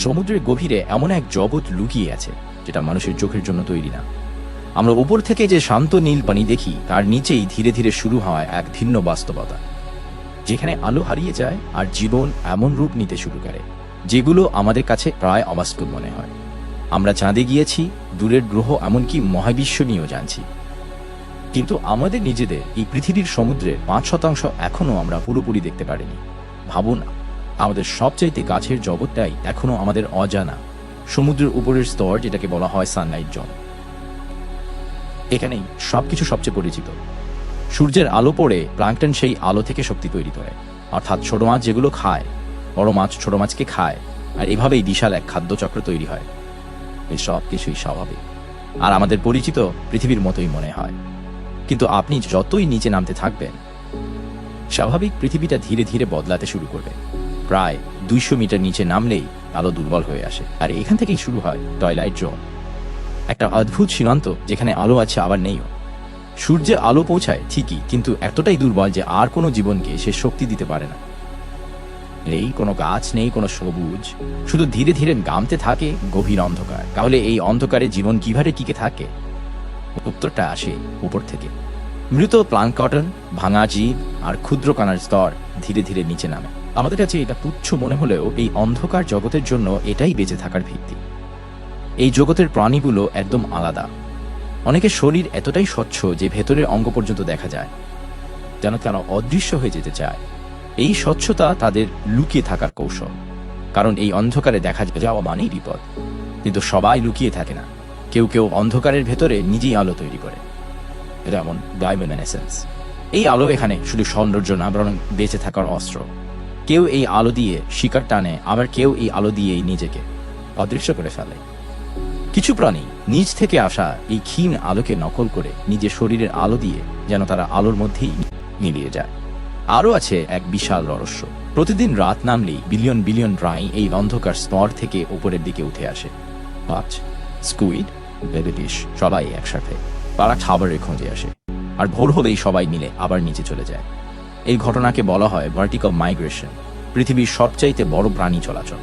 সমুদ্রের গভীরে এমন এক জগৎ লুকিয়ে আছে যেটা মানুষের চোখের জন্য তৈরি না। আমরা উপর থেকে যে শান্ত নীল পানি দেখি তার নিচেই ধীরে ধীরে শুরু হয় এক ভিন্ন বাস্তবতা, যেখানে আলো হারিয়ে যায় আর জীবন এমন রূপ নিতে শুরু করে যেগুলো আমাদের কাছে প্রায় অবাস্তব মনে হয়। আমরা চাঁদে গিয়েছি, দূরের গ্রহ, এমনকি মহাবিশ্ব নিয়েও জানছি, কিন্তু আমাদের নিজেদের এই পৃথিবীর সমুদ্রের 5% এখনো আমরা পুরোপুরি দেখতে পারিনি। ভাবুন, আমাদের সবচাইতে কাছের জগৎটাই এখনো আমাদের অজানা, সমুদ্রের উপরের স্তর, যেটাকে বলা হয় সানলাইট জোন। এখানেই সবকিছু সবচেয়ে পরিচিত। সূর্যের আলো পড়ে প্লাঙ্কটন সেই আলো থেকে শক্তি তৈরি করে, অর্থাৎ ছোট মাছ যেগুলো খায়, বড় মাছ ছোট মাছকে খায়, আর এভাবেই বিশাল এক খাদ্যচক্র তৈরি হয়। এই সব কিছুই স্বাভাবিক আর আমাদের পরিচিত পৃথিবীর মতোই মনে হয়, কিন্তু আপনি যতই নিচে নামতে থাকবেন, স্বাভাবিক পৃথিবীটা ধীরে ধীরে বদলাতে শুরু করবে। প্রায় 200 মিটার নিচে নামলেই আলো দুর্বল হয়ে আসে, আর এখান থেকেই শুরু হয় টয়লাইট জোন, একটা অদ্ভুত সীমান্ত যেখানে আলো আছে আবার নেইও। সূর্যে আলো পৌঁছায় ঠিকই, কিন্তু এতটাই দুর্বল যে আর কোনো জীবনকে সে শক্তি দিতে পারে না। নেই কোনো গাছ, নেই কোনো সবুজ, শুধু ধীরে ধীরে নামতে থাকে গভীর অন্ধকার। তাহলে এই অন্ধকারে জীবন কিভাবে টিকে থাকে? উত্তরটা আসে উপর থেকে। মৃত প্লাঙ্কটন, ভাঙা জীব আর ক্ষুদ্র কণার স্তর ধীরে ধীরে নিচে নামে। আমাদের কাছে এটা তুচ্ছ মনে হলেও এই অন্ধকার জগতের জন্য এটাই বেঁচে থাকার ভিত্তি। এই জগতের প্রাণীগুলো একদম আলাদা। অনেকের শরীর এতটাই স্বচ্ছ যে ভেতরের অঙ্গ পর্যন্ত দেখা যায়, যেন তারা অদৃশ্য হয়ে যেতে চায়। এই স্বচ্ছতা তাদের লুকিয়ে থাকার কৌশল, কারণ এই অন্ধকারে দেখা যাওয়া মানেই বিপদ। কিন্তু সবাই লুকিয়ে থাকে না, কেউ কেউ অন্ধকারের ভেতরে নিজেই আলো তৈরি করে, যেমন বায়োলুমিনেসেন্স। এই আলো এখানে শুধু সৌন্দর্য না, বরং বেঁচে থাকার অস্ত্র। কেউ এই আলো দিয়ে শিকার টানে, আবার কেউ এই আলো দিয়েই নিজেকে অদৃশ্য করে ফেলে। কিছু প্রাণী নিজ থেকে আসা এই ক্ষীণ আলোকে নকল করে নিজের শরীরের আলো দিয়ে যেন তারা আলোর মধ্যেই মিলিয়ে যায়। আরও আছে এক বিশাল রহস্য। প্রতিদিন রাত নামলেই বিলিয়ন বিলিয়ন প্রাণী এই অন্ধকার স্তর থেকে উপরের দিকে উঠে আসে। মাছ, স্কুইড, বেবিফিশ সবাই একসাথে তারা খাবারের খোঁজে আসে, আর ভোর হলেই সবাই মিলে আবার নিচে চলে যায়। এই ঘটনাকে বলা হয় ভার্টিক্যাল মাইগ্রেশন, পৃথিবীর সবচাইতে বড় প্রাণী চলাচল।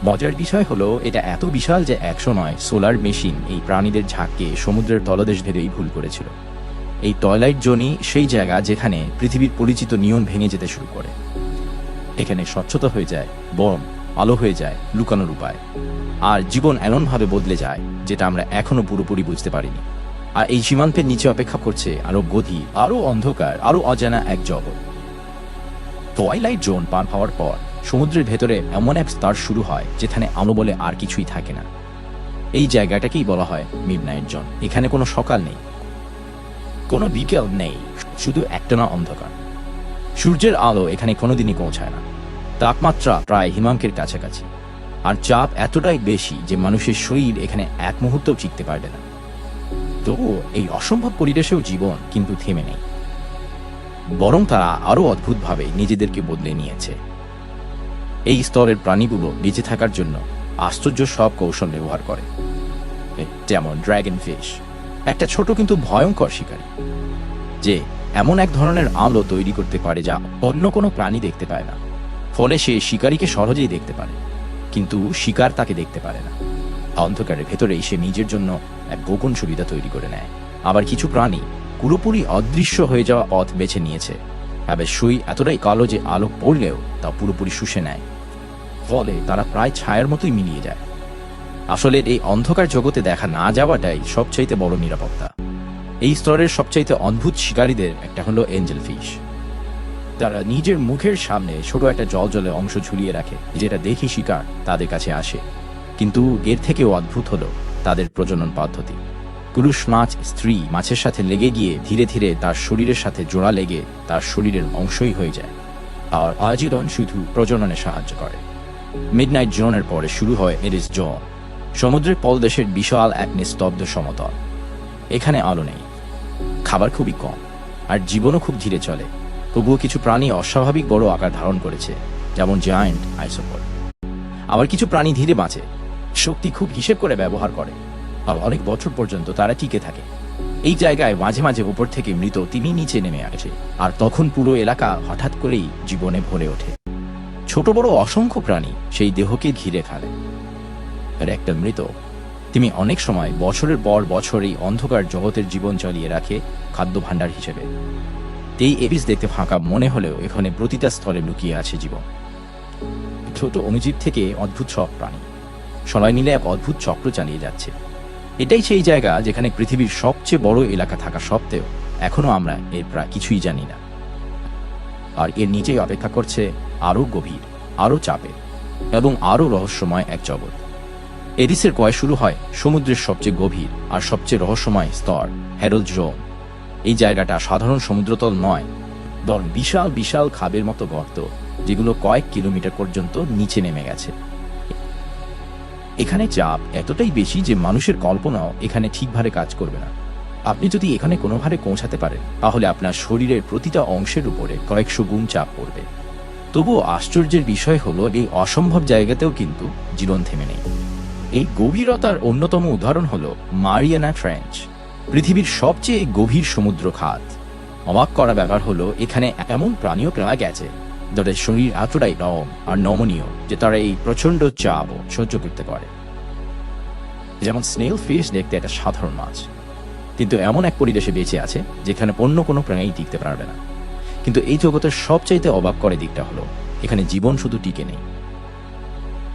মজার বিষয় হলো, এটা এত বিশাল যে 100 নয় সোলার মেশিন এই প্রাণীদের ঝাঁককে সমুদ্রের তলদেশ ভেবেই ভুল করেছিল। এই টয়লাইট জোনই সেই জায়গা যেখানে পৃথিবীর পরিচিত নিয়ম ভেঙে যেতে শুরু করে। এখানে স্বচ্ছতা হয়ে যায় বরং আলো হয়ে যায় লুকানোর উপায়, আর জীবন এমনভাবে বদলে যায় যেটা আমরা এখনো পুরোপুরি বুঝতে পারিনি। আর এই সীমান্তের নিচে অপেক্ষা করছে আরো গভীর, আরো অন্ধকার, আরো অজানা এক জগৎ। টয়লাইট জোন পার হওয়ার পর সমুদ্রের ভেতরে এমন এক স্তর শুরু হয় যেখানে আলো বলে আর কিছুই থাকে না। এই জায়গাটাকেই বলা হয় মিডনাইট জোন। এখানে কোনো সকাল নেই, কোনো বিকেল নেই, শুধু একটানা অন্ধকার। সূর্যের আলো এখানে কোনোদিনই পৌঁছায় না। তাপমাত্রা প্রায় হিমাঙ্কের কাছাকাছি, আর চাপ এতটাই বেশি যে মানুষের শরীর এখানে এক মুহূর্তও টিকতে পারবে না। তবুও এই অসম্ভব পরিবেশেও জীবন কিন্তু থেমে নেই, বরং তারা আরো অদ্ভুতভাবে নিজেদেরকে বদলে নিয়েছে। এই স্তরের প্রাণীগুলো বেঁচে থাকার জন্য আশ্চর্য সব কৌশল ব্যবহার করে, যেমন ড্রাগন ফিশ, একটা ছোট কিন্তু ভয়ঙ্কর শিকারী, যে এমন এক ধরনের আলো তৈরি করতে পারে যা অন্য কোনো প্রাণী দেখতে পায় না। ফলে সে শিকারীকে সহজেই দেখতে পারে, কিন্তু শিকার তাকে দেখতে পারে না। অন্ধকারের ভেতরেই সে নিজের জন্য এক গোপন সুবিধা তৈরি করে নেয়। আবার কিছু প্রাণী পুরোপুরি অদৃশ্য হয়ে যাওয়া পথ বেছে নিয়েছে। তবে সুই এতটাই কালো যে আলো পড়লেও তা পুরোপুরি শুষে নেয়, ফলে তারা প্রায় ছায়ার মতোই মিলিয়ে যায়। আসলে এই অন্ধকার জগতে দেখা না যাওয়াটাই সবচাইতে বড় নিরাপত্তা। এই স্তরের সবচাইতে অদ্ভুত শিকারীদের একটা হলো এঞ্জেল ফিশ। তারা নিজের মুখের সামনে ছোট একটা জলে অংশ ঝুলিয়ে রাখে, যেটা দেখে শিকার তাদের কাছে আসে। কিন্তু এর থেকেও অদ্ভুত হলো তাদের প্রজনন পদ্ধতি। পুরুষ মাছ স্ত্রী মাছের সাথে লেগে গিয়ে ধীরে ধীরে তার শরীরের সাথে জোড়া লেগে তার শরীরের অংশই হয়ে যায়, আর আজীবন শুধু প্রজননে সাহায্য করে। মিডনাইট জোনের পরে শুরু হয় এরিস জোন, সমুদ্রের পলদেশের বিশাল এক নিস্তব্ধ সমতল। এখানে আলো নেই, খাবার খুবই কম, আর জীবনও খুব ধীরে চলে। তবুও কিছু প্রাণী অস্বাভাবিক বড় আকার ধারণ করেছে, যেমন জায়ান্ট আইসোপড। আবার কিছু প্রাণী ধীরে বাঁচে, শক্তি খুব হিসেব করে ব্যবহার করে, আর অনেক বছর পর্যন্ত তারা টিকে থাকে। এই জায়গায় মাঝে মাঝে উপর থেকে মৃত তিমি নিচে নেমে আসে, আর তখন পুরো এলাকা হঠাৎ করেই জীবনে ভরে ওঠে। ছোট বড় অসংখ্য প্রাণী সেই দেহকে ঘিরে ফেলে, আর একটা মৃত। তিনি অনেক সময় বছরের পর বছর এই অন্ধকার জগতের জীবন চালিয়ে রাখে খাদ্য ভাণ্ডার হিসেবে। এই এবিস দেখতে ফাঁকা মনে হলেও এখানে প্রতিটা স্তরে লুকিয়ে আছে জীবন। ছোট অণুজীব থেকে অদ্ভুত সব প্রাণী সবাই মিলে এক অদ্ভুত চক্র চালিয়ে যাচ্ছে। এটাই সেই জায়গা যেখানে পৃথিবীর সবচেয়ে বড় এলাকা থাকা সত্ত্বেও এখনো আমরা এর প্রায় কিছুই জানি না। আর এর নিচেই অপেক্ষা করছে আরো গভীর, আরো চাপের এবং আরো রহস্যময় এক জগৎ। এরিসের কয় শুরু হয় সমুদ্রের সবচেয়ে গভীর আর সবচেয়ে রহস্যময় স্তর, হ্যারোল্ড জোন। এই জায়গাটা সাধারণ সমুদ্রতল নয়, বরং বিশাল বিশাল খাবের মতো গর্ত, যেগুলো কয়েক কিলোমিটার পর্যন্ত নিচে নেমে গেছে। এখানে চাপ এতটাই বেশি যে মানুষের কল্পনাও এখানে ঠিকভাবে কাজ করবে না। আপনি যদি এখানে কোনোভাবে পৌঁছাতে পারেন, তাহলে আপনার শরীরের প্রতিটা অংশের উপরে কয়েকশো গুণ চাপ পড়বে। তবুও আশ্চর্যের বিষয় হলো, এই অসম্ভব জায়গাতেও কিন্তু জীবন থেমে নেই। এই গভীরতার অন্যতম উদাহরণ হলো মারিয়ানা ট্রেঞ্চ, পৃথিবীর সবচেয়ে গভীর সমুদ্র খাত। অবাক করা ব্যাপার হলো, এখানে এমন প্রাণীও পাওয়া গেছে যাদের শরীর এতটাই নরম আর নমনীয় যে তারা এই প্রচন্ড চাপও সহ্য করতে পারে। যেমন স্নেল ফিশ দেখতে একটা সাধারণ মাছ, কিন্তু এমন এক পরিবেশে বেঁচে আছে যেখানে অন্য কোনো প্রাণী টিকতে পারবে না। কিন্তু এই জগতের সবচাইতে অবাক করে দিকটা হলো, এখানে জীবন শুধু টিকে নেই,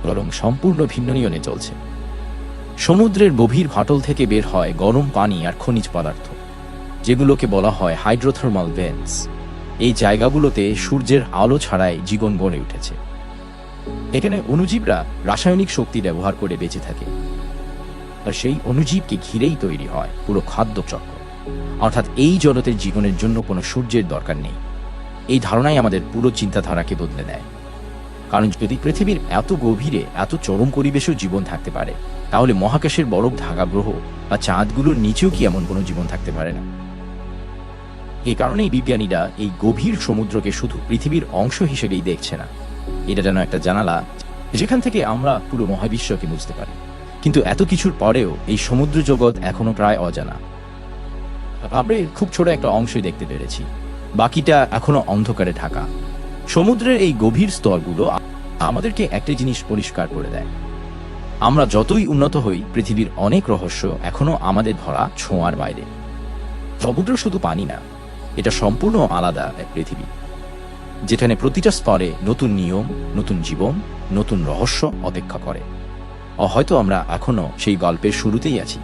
বরং সম্পূর্ণ ভিন্ন নিয়মে চলছে। সমুদ্রের গভীর ফাটল থেকে বের হয় গরম পানি আর খনিজ পদার্থ, যেগুলোকে বলা হয় হাইড্রোথার্মাল ভেন্টস। এই জায়গাগুলোতে সূর্যের আলো ছাড়াই জীবন গড়ে উঠেছে। এখানে অণুজীবরা রাসায়নিক শক্তি ব্যবহার করে বেঁচে থাকে, আর সেই অণুজীবকে ঘিরেই তৈরি হয় পুরো খাদ্য চক্র। অর্থাৎ এই জগতের জীবনের জন্য কোনো সূর্যের দরকার নেই। এই ধারণাই আমাদের পুরো চিন্তাধারাকে বদলে দেয়। কারণ যদি পৃথিবীর এত গভীরে এত চরম পরিবেশেও জীবন থাকতে পারে, তাহলে মহাকাশের বরফ ঢাকা গ্রহ বা চাঁদগুলোর নিচেও কি এমন কোনো জীবন থাকতে পারে না? এই কারণেই বিজ্ঞানীরা এই গভীর সমুদ্রকে শুধু পৃথিবীর অংশ হিসেবেই দেখছে না। এটা যেন একটা জানালা, যেখান থেকে আমরা পুরো মহাবিশ্বকে বুঝতে পারি। কিন্তু এত কিছুর পরেও এই সমুদ্র জগৎ এখনো প্রায় অজানা। আমরা খুব ছোট একটা অংশই দেখতে পেরেছি, বাকিটা এখনো অন্ধকারে ঢাকা। সমুদ্রের এই গভীর স্তরগুলো আমাদেরকে একটা জিনিস পরিষ্কার করে দেয়, আমরা যতই উন্নত হই, পৃথিবীর অনেক রহস্য এখনো আমাদের ধরা ছোঁয়ার বাইরে। সমুদ্র শুধু পানি না, এটা সম্পূর্ণ আলাদা এক পৃথিবী, যেখানে প্রতিটা স্তরে নতুন নিয়ম, নতুন জীবন, নতুন রহস্য অপেক্ষা করে। হয়তো আমরা এখনো সেই গল্পের শুরুতেই আছি।